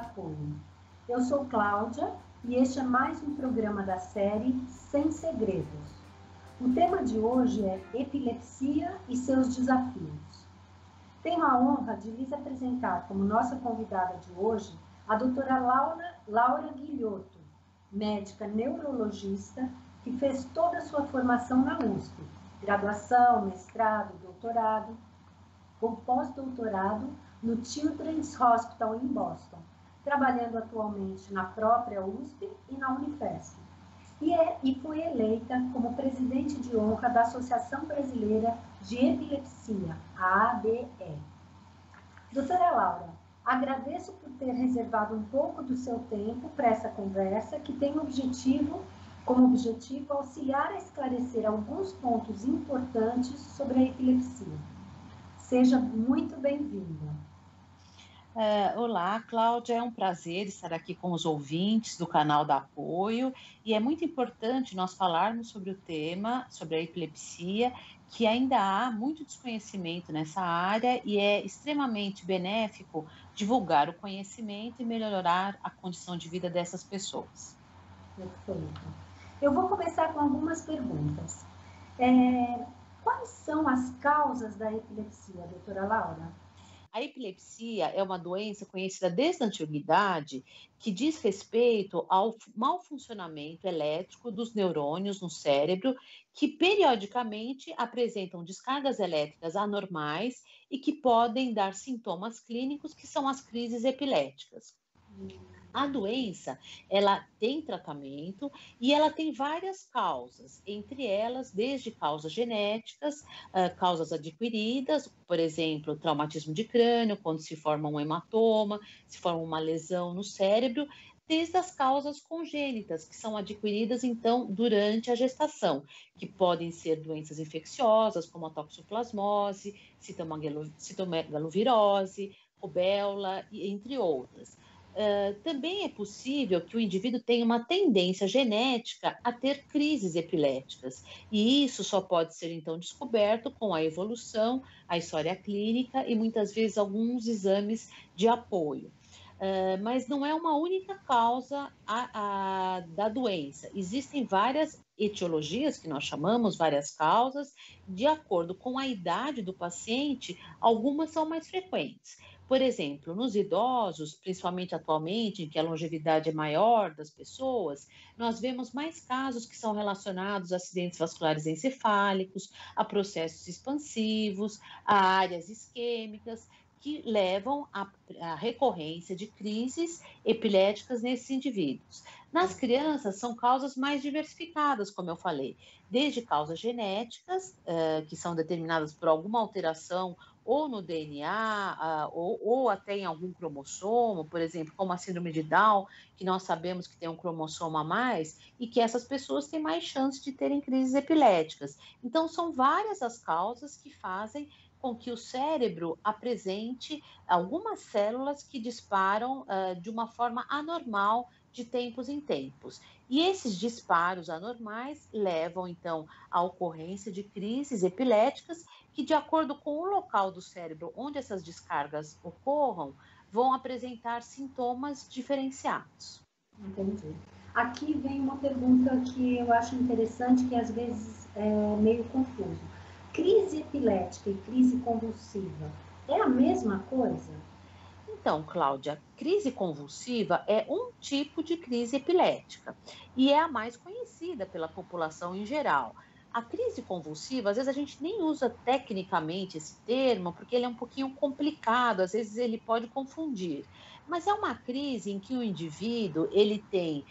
Apoio. Eu sou Cláudia e este é mais um programa da série Sem Segredos. O tema de hoje é epilepsia e seus desafios. Tenho a honra de lhes apresentar como nossa convidada de hoje a doutora Laura Guilhoto, médica neurologista que fez toda a sua formação na USP, graduação, mestrado, doutorado, com pós-doutorado no Children's Hospital em Boston, trabalhando atualmente na própria USP e na Unifesp. E foi eleita como presidente de honra da Associação Brasileira de Epilepsia, a ABE. Doutora Laura, agradeço por ter reservado um pouco do seu tempo para essa conversa, que tem como objetivo auxiliar a esclarecer alguns pontos importantes sobre a epilepsia. Seja muito bem-vinda. Olá, Cláudia, é um prazer estar aqui com os ouvintes do canal da Apoio, e é muito importante nós falarmos sobre o tema, sobre a epilepsia, que ainda há muito desconhecimento nessa área e é extremamente benéfico divulgar o conhecimento e melhorar a condição de vida dessas pessoas. Perfeito. Eu vou começar com algumas perguntas. Quais são as causas da epilepsia, doutora Laura? A epilepsia é uma doença conhecida desde a antiguidade que diz respeito ao mau funcionamento elétrico dos neurônios no cérebro, que periodicamente apresentam descargas elétricas anormais e que podem dar sintomas clínicos, que são as crises epiléticas. A doença, ela tem tratamento e ela tem várias causas, entre elas, desde causas genéticas, causas adquiridas, por exemplo, traumatismo de crânio, quando se forma um hematoma, se forma uma lesão no cérebro, desde as causas congênitas, que são adquiridas, então, durante a gestação, que podem ser doenças infecciosas, como a toxoplasmose, citomegalovirose, rubéola, entre outras. Também é possível que o indivíduo tenha uma tendência genética a ter crises epiléticas, e isso só pode ser, então, descoberto com a evolução, a história clínica e, muitas vezes, alguns exames de apoio. Mas não é uma única causa da doença. Existem várias etiologias, que nós chamamos, várias causas, de acordo com a idade do paciente, algumas são mais frequentes. Por exemplo, nos idosos, principalmente atualmente, em que a longevidade é maior das pessoas, nós vemos mais casos que são relacionados a acidentes vasculares encefálicos, a processos expansivos, a áreas isquêmicas, que levam à recorrência de crises epiléticas nesses indivíduos. Nas crianças, são causas mais diversificadas, como eu falei, desde causas genéticas, que são determinadas por alguma alteração ou no DNA, ou até em algum cromossomo, por exemplo, como a síndrome de Down, que nós sabemos que tem um cromossomo a mais, e que essas pessoas têm mais chance de terem crises epiléticas. Então, são várias as causas que fazem com que o cérebro apresente algumas células que disparam de uma forma anormal de tempos em tempos. E esses disparos anormais levam, então, à ocorrência de crises epiléticas que, de acordo com o local do cérebro onde essas descargas ocorram, vão apresentar sintomas diferenciados. Entendi. Aqui vem uma pergunta que eu acho interessante, que às vezes é meio confuso. Crise epilética e crise convulsiva é a mesma coisa? Então, Cláudia, crise convulsiva é um tipo de crise epilética e é a mais conhecida pela população em geral. A crise convulsiva, às vezes a gente nem usa tecnicamente esse termo, porque ele é um pouquinho complicado, às vezes ele pode confundir. Mas é uma crise em que o indivíduo ele tem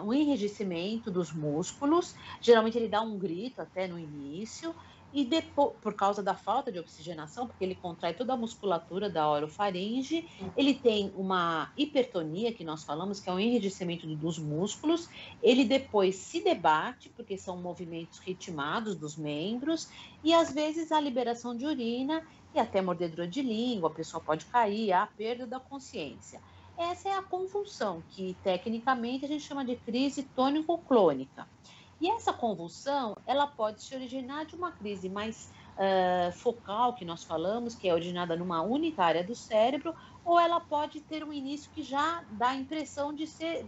um enrijecimento dos músculos, geralmente ele dá um grito até no início, e depois, por causa da falta de oxigenação, porque ele contrai toda a musculatura da orofaringe, ele tem uma hipertonia, que nós falamos, que é um enrijecimento dos músculos, ele depois se debate, porque são movimentos ritmados dos membros, e às vezes a liberação de urina e até mordedura de língua, a pessoa pode cair, há perda da consciência. Essa é a convulsão, que tecnicamente a gente chama de crise tônico-clônica. E essa convulsão, ela pode se originar de uma crise mais focal, que nós falamos, que é originada numa única área do cérebro, ou ela pode ter um início que já dá a impressão de ser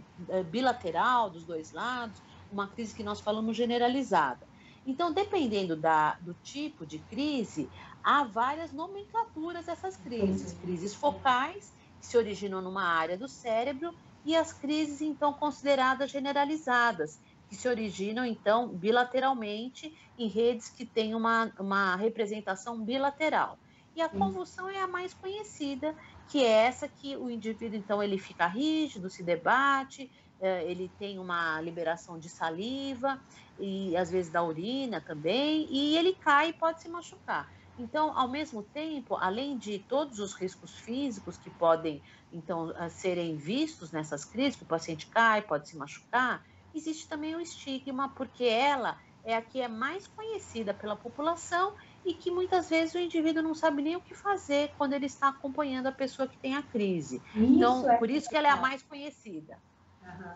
bilateral dos dois lados, uma crise que nós falamos generalizada. Então, dependendo do tipo de crise, há várias nomenclaturas dessas crises. Crises focais, que se originam numa área do cérebro, e as crises, então, consideradas generalizadas, que se originam, então, bilateralmente em redes que têm uma representação bilateral. E a convulsão é a mais conhecida, que é essa que o indivíduo, então, ele fica rígido, se debate, ele tem uma liberação de saliva e, às vezes, da urina também, e ele cai e pode se machucar. Então, ao mesmo tempo, além de todos os riscos físicos que podem, então, serem vistos nessas crises, que o paciente cai, pode se machucar, existe também o estigma, porque ela é a que é mais conhecida pela população e que muitas vezes o indivíduo não sabe nem o que fazer quando ele está acompanhando a pessoa que tem a crise. Então, por isso que ela é a mais conhecida. Uhum.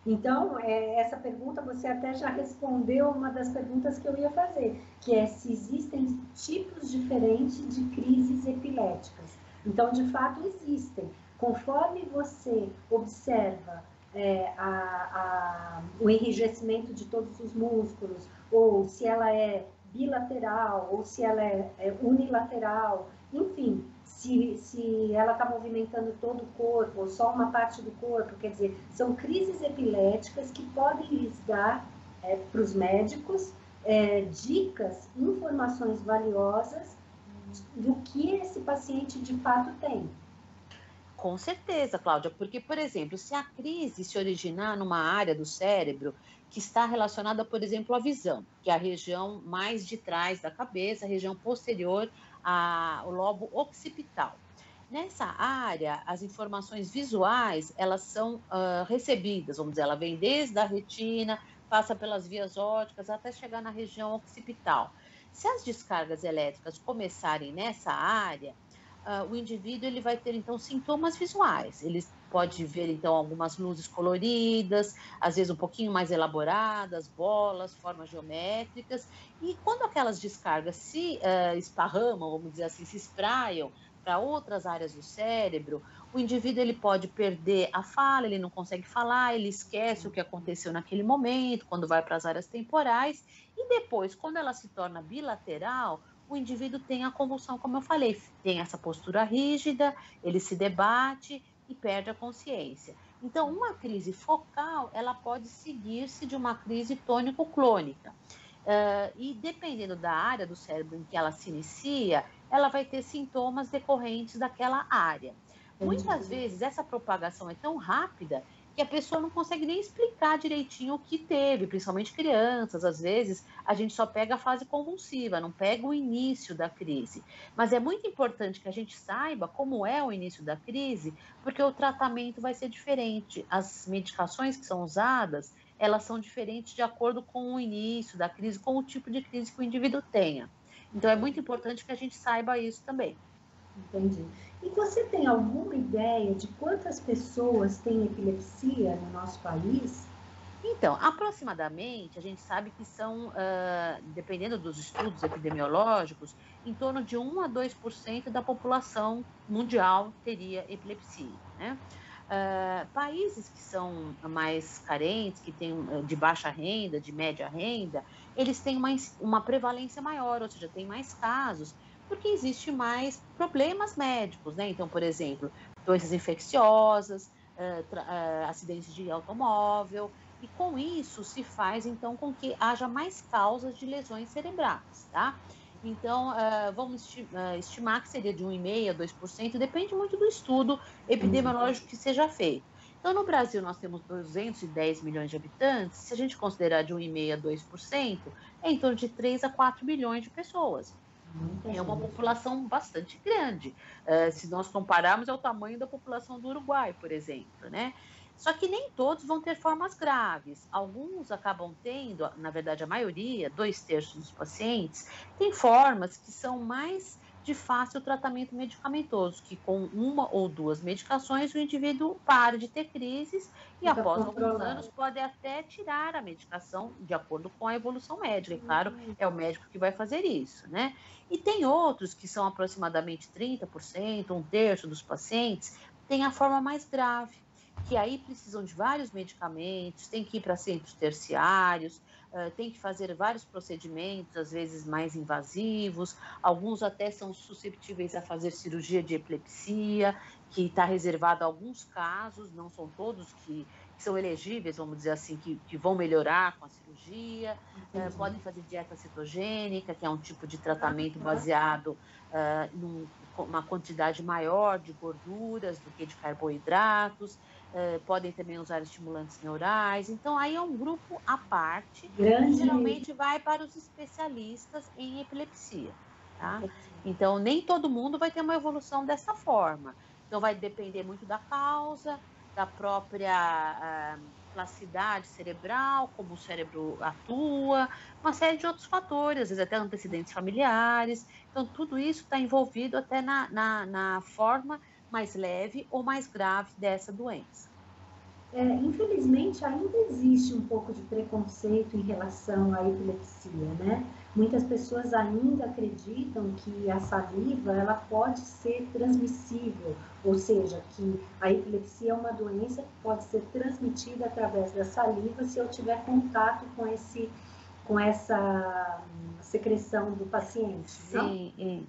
Então, essa pergunta você até já respondeu uma das perguntas que eu ia fazer, que é se existem tipos diferentes de crises epiléticas. Então, de fato, existem. Conforme você observa o enrijecimento de todos os músculos, ou se ela é bilateral, ou se ela é unilateral, enfim, se ela está movimentando todo o corpo ou só uma parte do corpo, quer dizer, são crises epiléticas que podem lhes dar, para os médicos, dicas, informações valiosas do que esse paciente de fato tem. Com certeza, Cláudia, porque, por exemplo, se a crise se originar numa área do cérebro que está relacionada, por exemplo, à visão, que é a região mais de trás da cabeça, a região posterior ao lobo occipital. Nessa área, as informações visuais, elas são recebidas, vamos dizer, ela vem desde a retina, passa pelas vias ópticas até chegar na região occipital. Se as descargas elétricas começarem nessa área, o indivíduo ele vai ter, então, sintomas visuais. Ele pode ver, então, algumas luzes coloridas, às vezes um pouquinho mais elaboradas, bolas, formas geométricas. E quando aquelas descargas se esparramam, vamos dizer assim, se espraiam para outras áreas do cérebro, o indivíduo ele pode perder a fala, ele não consegue falar, ele esquece o que aconteceu naquele momento, quando vai para as áreas temporais. E depois, quando ela se torna bilateral, o indivíduo tem a convulsão, como eu falei, tem essa postura rígida, ele se debate e perde a consciência. Então, uma crise focal, ela pode seguir-se de uma crise tônico-clônica. E dependendo da área do cérebro em que ela se inicia, ela vai ter sintomas decorrentes daquela área. Muitas vezes, essa propagação é tão rápida que a pessoa não consegue nem explicar direitinho o que teve, principalmente crianças. Às vezes, a gente só pega a fase convulsiva, não pega o início da crise. Mas é muito importante que a gente saiba como é o início da crise, porque o tratamento vai ser diferente. As medicações que são usadas, elas são diferentes de acordo com o início da crise, com o tipo de crise que o indivíduo tenha. Então, é muito importante que a gente saiba isso também. Entendi. E você tem alguma ideia de quantas pessoas têm epilepsia no nosso país? Então, aproximadamente, a gente sabe que são, dependendo dos estudos epidemiológicos, em torno de 1 a 2% da população mundial teria epilepsia, né? Países que são mais carentes, que têm de baixa renda, de média renda, eles têm uma prevalência maior, ou seja, tem mais casos, porque existe mais problemas médicos, né? Então, por exemplo, doenças infecciosas, acidentes de automóvel, e com isso se faz, então, com que haja mais causas de lesões cerebrais, tá? Então, vamos estimar que seria de 1,5% a 2%, depende muito do estudo epidemiológico que seja feito. Então, no Brasil, nós temos 210 milhões de habitantes, se a gente considerar de 1,5% a 2%, é em torno de 3 a 4 milhões de pessoas. É uma população bastante grande. Se nós compararmos, é o tamanho da população do Uruguai, por exemplo, né? Só que nem todos vão ter formas graves. Alguns acabam tendo, na verdade, a maioria, 2/3 dos pacientes, tem formas que são mais de fácil tratamento medicamentoso, que com 1 ou 2 medicações o indivíduo para de ter crises e Fica após alguns controlado. anos pode até tirar a medicação de acordo com a evolução médica. E claro, é o médico que vai fazer isso, né? E tem outros que são aproximadamente 30%, 1/3 dos pacientes, tem a forma mais grave, que aí precisam de vários medicamentos, tem que ir para centros terciários, tem que fazer vários procedimentos, às vezes mais invasivos, alguns até são susceptíveis a fazer cirurgia de epilepsia, que está reservado a alguns casos, não são todos que são elegíveis, vamos dizer assim, que vão melhorar com a cirurgia, podem fazer dieta cetogênica, que é um tipo de tratamento baseado numa quantidade maior de gorduras do que de carboidratos, podem também usar estimulantes neurais. Então, aí é um grupo à parte, que geralmente vai para os especialistas em epilepsia, tá? Então, nem todo mundo vai ter uma evolução dessa forma. Então, vai depender muito da causa, da própria plasticidade cerebral, como o cérebro atua, uma série de outros fatores, às vezes até antecedentes familiares. Então, tudo isso está envolvido até na forma mais leve ou mais grave dessa doença. Infelizmente, ainda existe um pouco de preconceito em relação à epilepsia, né? Muitas pessoas ainda acreditam que a saliva, ela pode ser transmissível, ou seja, que a epilepsia é uma doença que pode ser transmitida através da saliva se eu tiver contato com essa secreção do paciente, não? Sim.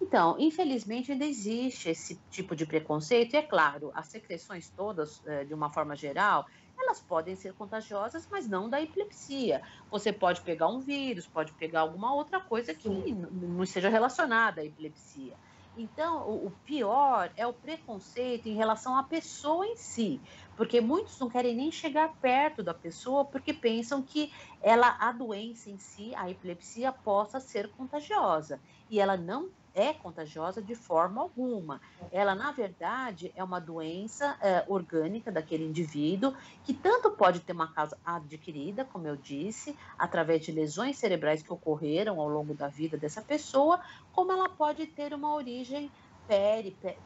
Então, infelizmente, ainda existe esse tipo de preconceito, e é claro, as secreções todas, de uma forma geral, elas podem ser contagiosas, mas não da epilepsia. Você pode pegar um vírus, pode pegar alguma outra coisa que não esteja relacionada à epilepsia. Então, o pior é o preconceito em relação à pessoa em si, porque muitos não querem nem chegar perto da pessoa porque pensam que a doença em si, a epilepsia, possa ser contagiosa. E ela não é contagiosa de forma alguma. Ela, na verdade, é uma doença orgânica daquele indivíduo, que tanto pode ter uma causa adquirida, como eu disse, através de lesões cerebrais que ocorreram ao longo da vida dessa pessoa, como ela pode ter uma origem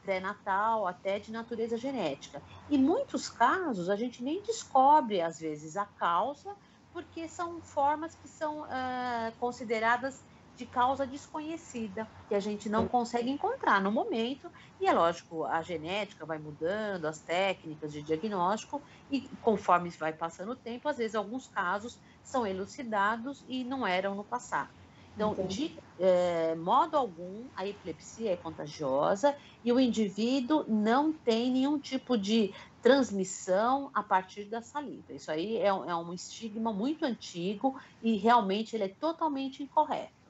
pré-natal, até de natureza genética. Em muitos casos, a gente nem descobre, às vezes, a causa, porque são formas que são consideradas de causa desconhecida, que a gente não consegue encontrar no momento, e é lógico, a genética vai mudando, as técnicas de diagnóstico, e conforme vai passando o tempo, às vezes alguns casos são elucidados e não eram no passado. Então, de modo algum, a epilepsia é contagiosa e o indivíduo não tem nenhum tipo de transmissão a partir da saliva. Isso aí é um estigma muito antigo e realmente ele é totalmente incorreto.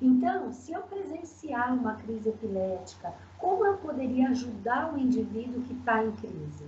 Então, se eu presenciar uma crise epilética, como eu poderia ajudar o indivíduo que está em crise?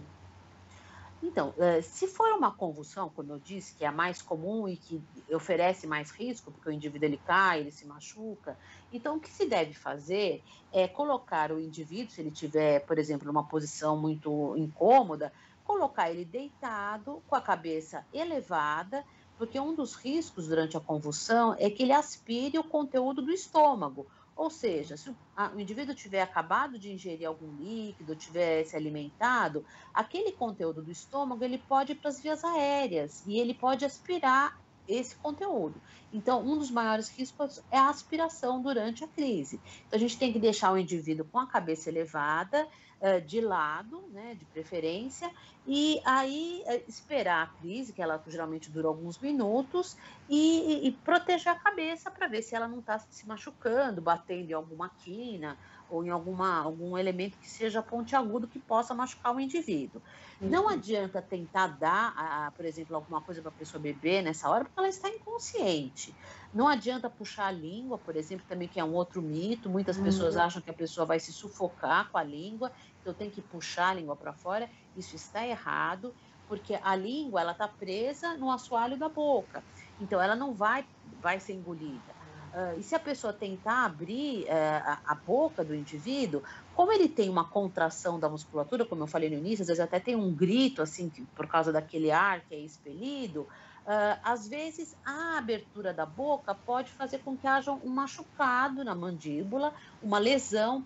Então, se for uma convulsão, como eu disse, que é a mais comum e que oferece mais risco, porque o indivíduo ele cai, ele se machuca, então o que se deve fazer é colocar o indivíduo, se ele tiver, por exemplo, numa posição muito incômoda, colocar ele deitado, com a cabeça elevada, porque um dos riscos durante a convulsão é que ele aspire o conteúdo do estômago. Ou seja, se o indivíduo tiver acabado de ingerir algum líquido, tiver se alimentado, aquele conteúdo do estômago, ele pode ir para as vias aéreas e ele pode aspirar esse conteúdo. Então, um dos maiores riscos é a aspiração durante a crise. Então, a gente tem que deixar o indivíduo com a cabeça elevada, de lado, né, de preferência, e aí esperar a crise, que ela geralmente dura alguns minutos, e proteger a cabeça para ver se ela não está se machucando, batendo em alguma quina ou em algum elemento que seja pontiagudo que possa machucar o indivíduo. Não adianta tentar dar, por exemplo, alguma coisa para a pessoa beber nessa hora, porque ela está inconsciente. Não adianta puxar a língua, por exemplo, também que é um outro mito. Muitas pessoas acham que a pessoa vai se sufocar com a língua, então tem que puxar a língua para fora. Isso está errado, porque a língua ela está presa no assoalho da boca, então ela não vai ser engolida. E se a pessoa tentar abrir a boca do indivíduo, como ele tem uma contração da musculatura, como eu falei no início, às vezes até tem um grito, assim, por causa daquele ar que é expelido, Às vezes, a abertura da boca pode fazer com que haja um machucado na mandíbula, uma lesão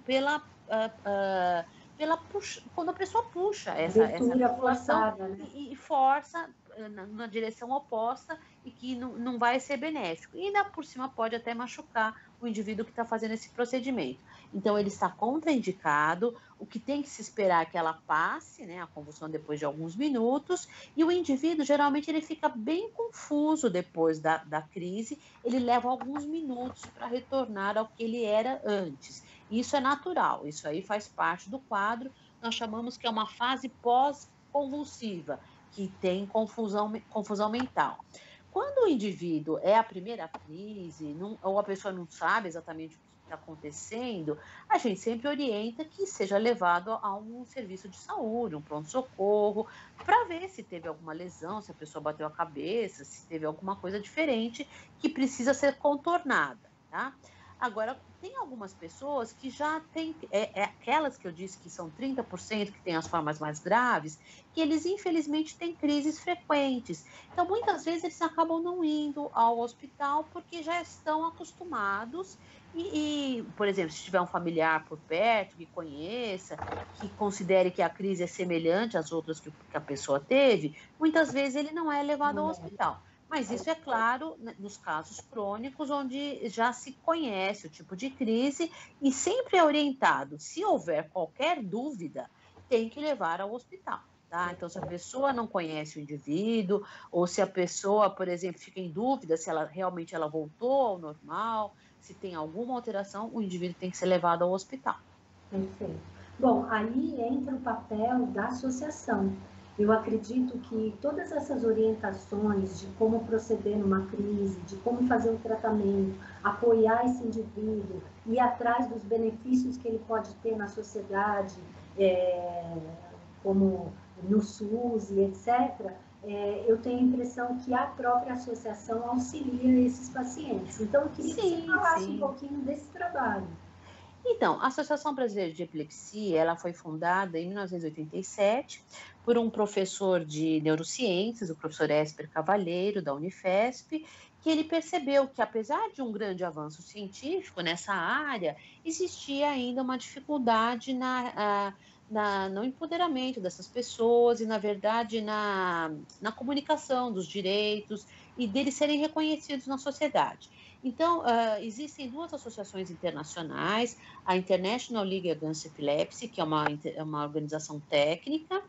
quando a pessoa puxa essa Abertura articulação forçada, né? e força na direção oposta e que não vai ser benéfico. E ainda por cima pode até machucar o indivíduo que está fazendo esse procedimento. Então, ele está contraindicado, o que tem que se esperar é que ela passe, né, a convulsão depois de alguns minutos, e o indivíduo, geralmente, ele fica bem confuso depois da crise, ele leva alguns minutos para retornar ao que ele era antes. Isso é natural, isso aí faz parte do quadro, nós chamamos que é uma fase pós-convulsiva, que tem confusão mental. Quando o indivíduo é a primeira crise, ou a pessoa não sabe exatamente o que está acontecendo, a gente sempre orienta que seja levado a um serviço de saúde, um pronto-socorro, para ver se teve alguma lesão, se a pessoa bateu a cabeça, se teve alguma coisa diferente que precisa ser contornada, tá? Agora, tem algumas pessoas que já têm, aquelas que eu disse que são 30% que têm as formas mais graves, que eles infelizmente têm crises frequentes. Então, muitas vezes eles acabam não indo ao hospital porque já estão acostumados por exemplo, se tiver um familiar por perto que conheça, que considere que a crise é semelhante às outras que a pessoa teve, muitas vezes ele não é levado ao hospital. Mas isso é claro nos casos crônicos, onde já se conhece o tipo de crise e sempre é orientado, se houver qualquer dúvida, tem que levar ao hospital. Tá? Então, se a pessoa não conhece o indivíduo, ou se a pessoa, por exemplo, fica em dúvida se ela realmente voltou ao normal, se tem alguma alteração, o indivíduo tem que ser levado ao hospital. Perfeito. Bom, aí entra o papel da associação. Eu acredito que todas essas orientações de como proceder numa crise, de como fazer um tratamento, apoiar esse indivíduo, ir atrás dos benefícios que ele pode ter na sociedade, como no SUS e etc., eu tenho a impressão que a própria associação auxilia esses pacientes. Então, eu queria que você falasse um pouquinho desse trabalho. Então, a Associação Brasileira de Epilepsia, ela foi fundada em 1987 por um professor de neurociências, o professor Esper Cavalheiro, da Unifesp, que ele percebeu que, apesar de um grande avanço científico nessa área, existia ainda uma dificuldade no empoderamento dessas pessoas e, na verdade, na comunicação dos direitos e deles serem reconhecidos na sociedade. Então, existem duas associações internacionais, a International League Against Epilepsy, que é uma organização técnica,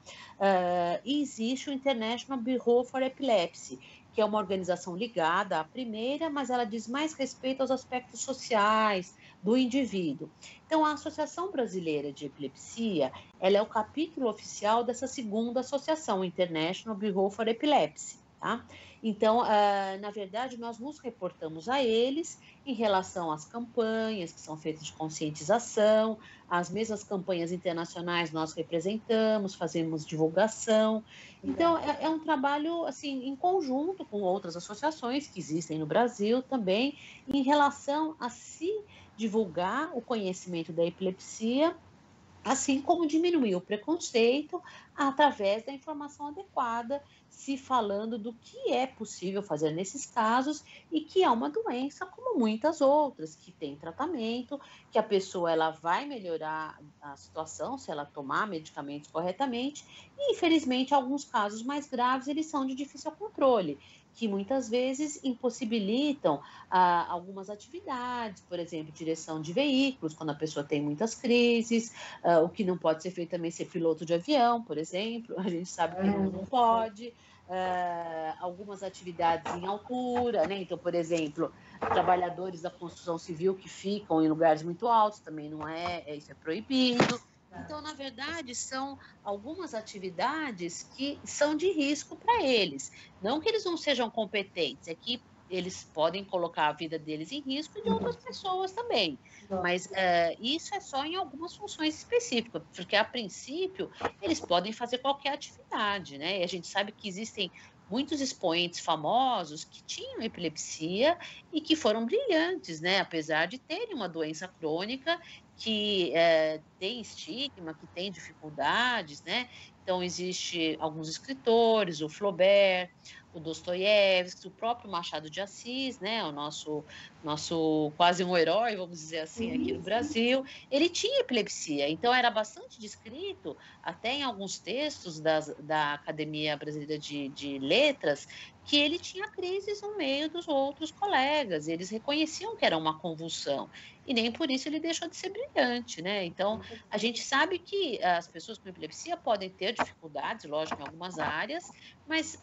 e existe o International Bureau for Epilepsy, que é uma organização ligada à primeira, mas ela diz mais respeito aos aspectos sociais do indivíduo. Então, a Associação Brasileira de Epilepsia, ela é o capítulo oficial dessa segunda associação, International Bureau for Epilepsy. Tá? Então, na verdade, nós nos reportamos a eles em relação às campanhas que são feitas de conscientização, as mesmas campanhas internacionais nós representamos, fazemos divulgação. Então, é um trabalho assim em conjunto com outras associações que existem no Brasil também, em relação a se divulgar o conhecimento da epilepsia, assim como diminuir o preconceito através da informação adequada, se falando do que é possível fazer nesses casos e que é uma doença como muitas outras, que tem tratamento, que a pessoa ela vai melhorar a situação se ela tomar medicamentos corretamente e, infelizmente, alguns casos mais graves, eles são de difícil controle, que muitas vezes impossibilitam algumas atividades, por exemplo, direção de veículos, quando a pessoa tem muitas crises, o que não pode ser feito também ser piloto de avião, por exemplo, a gente sabe que não pode, algumas atividades em altura, né? Então, por exemplo, trabalhadores da construção civil que ficam em lugares muito altos, também não isso é proibido. Então, na verdade, são algumas atividades que são de risco para eles. Não que eles não sejam competentes, é que eles podem colocar a vida deles em risco e de outras pessoas também. Mas isso é só em algumas funções específicas, porque a princípio eles podem fazer qualquer atividade, né? E a gente sabe que existem muitos expoentes famosos que tinham epilepsia e que foram brilhantes, né? Apesar de terem uma doença crônica que tem estigma, que tem dificuldades, né? Então, existe alguns escritores, o Flaubert, o Dostoiévski, o próprio Machado de Assis, né, o nosso quase um herói, vamos dizer assim, aqui no Brasil, ele tinha epilepsia, então era bastante descrito, até em alguns textos da Academia Brasileira de Letras, que ele tinha crises no meio dos outros colegas, eles reconheciam que era uma convulsão, e nem por isso ele deixou de ser brilhante, né? Então, a gente sabe que as pessoas com epilepsia podem ter dificuldades, lógico, em algumas áreas, mas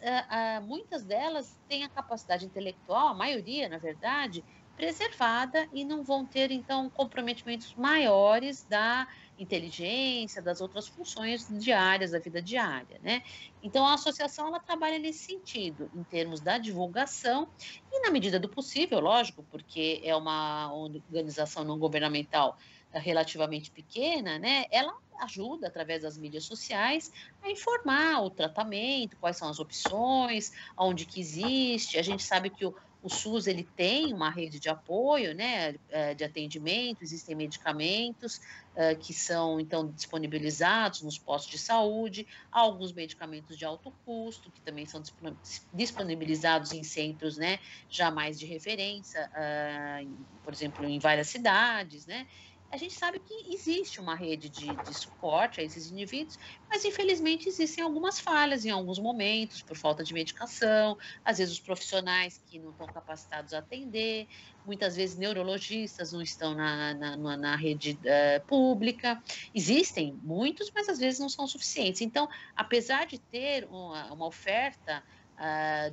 muitas delas têm a capacidade intelectual, a maioria, na verdade, preservada e não vão ter, então, comprometimentos maiores da inteligência, das outras funções diárias, da vida diária, né? Então, a associação, ela trabalha nesse sentido, em termos da divulgação e, na medida do possível, lógico, porque é uma organização não governamental relativamente pequena, né? Ela ajuda, através das mídias sociais, a informar o tratamento, quais são as opções, onde que existe. A gente sabe que o SUS ele tem uma rede de apoio, né, de atendimento, existem medicamentos que são, então, disponibilizados nos postos de saúde, há alguns medicamentos de alto custo, que também são disponibilizados em centros, né, já mais de referência, por exemplo, em várias cidades, né, a gente sabe que existe uma rede de suporte a esses indivíduos, mas infelizmente existem algumas falhas em alguns momentos, por falta de medicação, às vezes os profissionais que não estão capacitados a atender, muitas vezes neurologistas não estão na rede pública. Existem muitos, mas às vezes não são suficientes. Então, apesar de ter uma oferta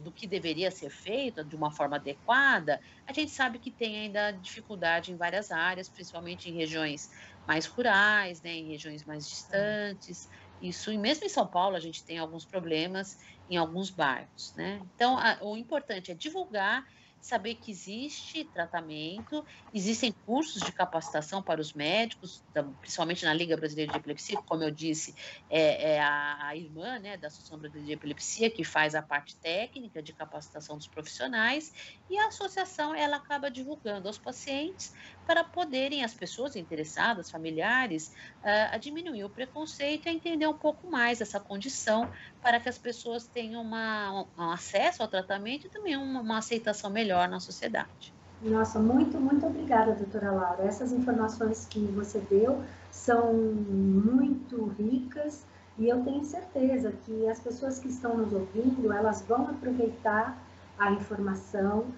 do que deveria ser feito de uma forma adequada, a gente sabe que tem ainda dificuldade em várias áreas, principalmente em regiões mais rurais, né, em regiões mais distantes. Isso, e mesmo em São Paulo, a gente tem alguns problemas em alguns bairros, né? Então, o importante é divulgar, saber que existe tratamento, existem cursos de capacitação para os médicos, principalmente na Liga Brasileira de Epilepsia, que, como eu disse, é a irmã, né, da Associação Brasileira de Epilepsia, que faz a parte técnica de capacitação dos profissionais, e a associação, ela acaba divulgando aos pacientes para poderem, as pessoas interessadas, familiares, a diminuir o preconceito e a entender um pouco mais essa condição, para que as pessoas tenham um acesso ao tratamento e também uma aceitação melhor na sociedade. Nossa, muito, muito obrigada, doutora Laura. Essas informações que você deu são muito ricas e eu tenho certeza que as pessoas que estão nos ouvindo, elas vão aproveitar a informação.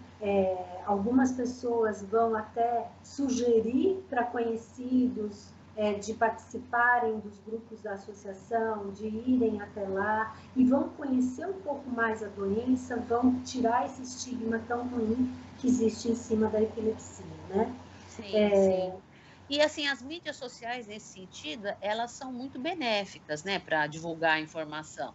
Algumas pessoas vão até sugerir para conhecidos de participarem dos grupos da associação, de irem até lá e vão conhecer um pouco mais a doença, vão tirar esse estigma tão ruim que existe em cima da epilepsia, né? Sim, sim. E assim, as mídias sociais, nesse sentido, elas são muito benéficas, né, para divulgar a informação.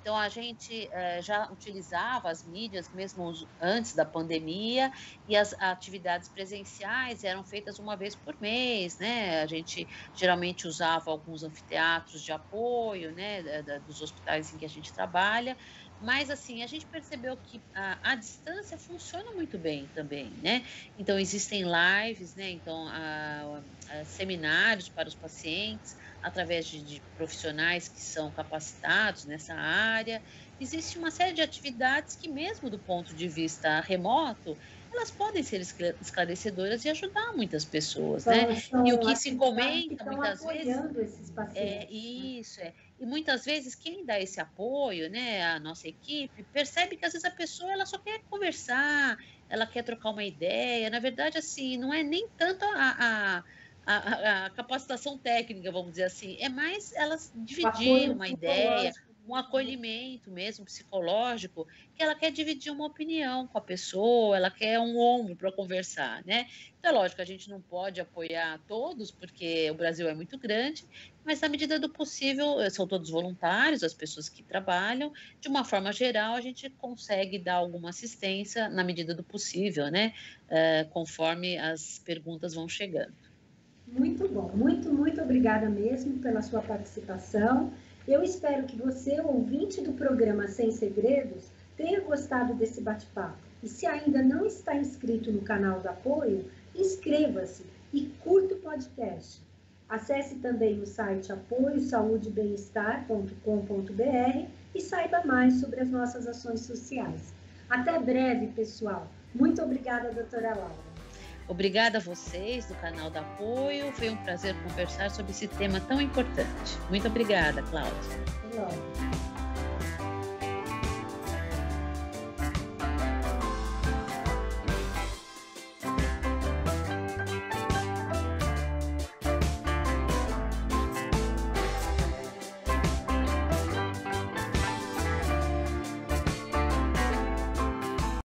Então, a gente já utilizava as mídias mesmo antes da pandemia, e as atividades presenciais eram feitas uma vez por mês, né? A gente geralmente usava alguns anfiteatros de apoio, né, dos hospitais em que a gente trabalha, mas assim, a gente percebeu que a distância funciona muito bem também, né? Então, existem lives, né? Então, seminários para os pacientes, através de profissionais que são capacitados nessa área. Existe uma série de atividades que, mesmo do ponto de vista remoto, elas podem ser esclarecedoras e ajudar muitas pessoas, né? E o São que se atividades que comenta estão muitas vezes apoiando esses pacientes. isso, é. E muitas vezes quem dá esse apoio, né, a nossa equipe, percebe que às vezes a pessoa ela só quer conversar, ela quer trocar uma ideia. Na verdade, assim, não é nem tanto a capacitação técnica, vamos dizer assim, é mais elas O dividir apoio uma ideia, psicológico um mesmo, né? acolhimento mesmo psicológico, que ela quer dividir uma opinião com a pessoa, ela quer um ombro para conversar, né? Então, é lógico, a gente não pode apoiar todos, porque o Brasil é muito grande, mas na medida do possível, são todos voluntários, as pessoas que trabalham, de uma forma geral, a gente consegue dar alguma assistência na medida do possível, né? Conforme as perguntas vão chegando. Muito bom, muito, muito obrigada mesmo pela sua participação. Eu espero que você, ouvinte do programa Sem Segredos, tenha gostado desse bate-papo. E se ainda não está inscrito no canal do Apoio, inscreva-se e curta o podcast. Acesse também o site apoiosaudebemestar.com.br e saiba mais sobre as nossas ações sociais. Até breve, pessoal. Muito obrigada, doutora Laura. Obrigada a vocês do canal da Apoio. Foi um prazer conversar sobre esse tema tão importante. Muito obrigada, Cláudia. Até logo.